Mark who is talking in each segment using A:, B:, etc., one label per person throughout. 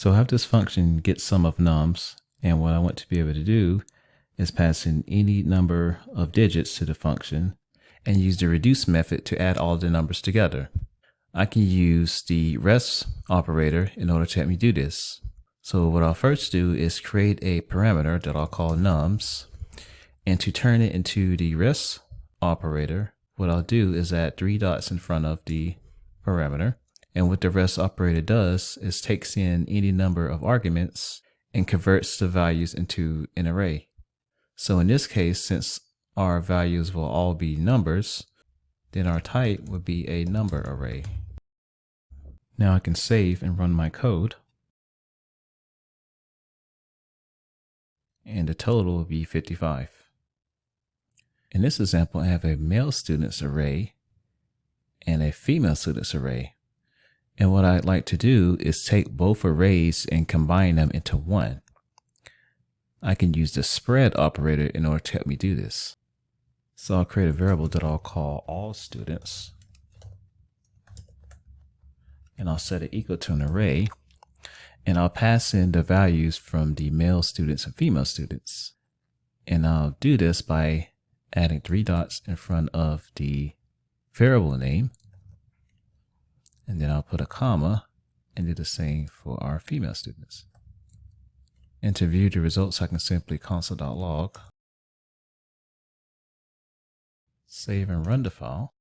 A: So I have this function get sum of nums, and what I want to be able to do is pass in any number of digits to the function and use the reduce method to add all the numbers together. I can use the rest operator in order to help me do this. So what I'll first do is create a parameter that I'll call nums, and to turn it into the rest operator, what I'll do is add 3 dots in front of the parameter. And what the rest operator does is takes in any number of arguments and converts the values into an array. So in this case, since our values will all be numbers, then our type would be a number array. Now I can save and run my code. And the total will be 55. In this example, I have a male students array and a female students array. And what I'd like to do is take both arrays and combine them into one. I can use the spread operator in order to help me do this. So I'll create a variable that I'll call all students. And I'll set it equal to an array. And I'll pass in the values from the male students and female students. And I'll do this by adding 3 dots in front of the variable name. And then I'll put a comma and do the same for our female students. And to view the results, I can simply console.log, save and run the file.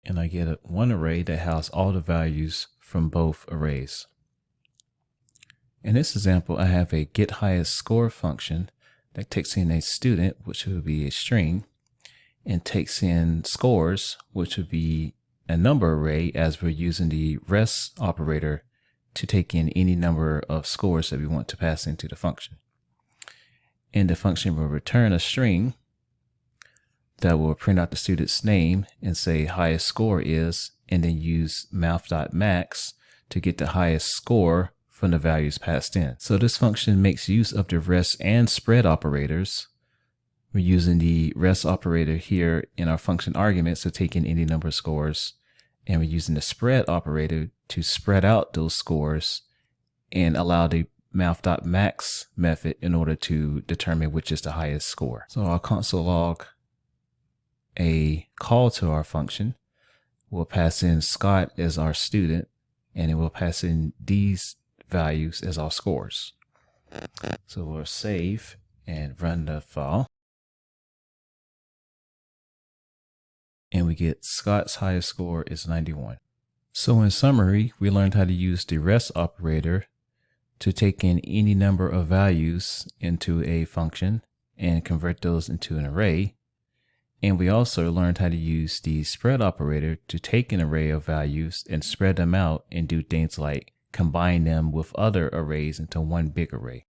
A: And I get one array that has all the values from both arrays. In this example, I have a getHighestScore function that takes in a student, which would be a string, and takes in scores, which would be a number array, as we're using the rest operator to take in any number of scores that we want to pass into the function. And the function will return a string that will print out the student's name and say highest score is, and then use math.max to get the highest score from the values passed in. So this function makes use of the rest and spread operators. We're using the rest operator here in our function arguments to take in any number of scores. And we're using the spread operator to spread out those scores and allow the math.max method in order to determine which is the highest score. So I'll console log a call to our function. We'll pass in Scott as our student, and it will pass in these values as our scores. So we'll save and run the file. And we get Scott's highest score is 91. So in summary, we learned how to use the rest operator to take in any number of values into a function and convert those into an array. And we also learned how to use the spread operator to take an array of values and spread them out and do things like combine them with other arrays into one big array.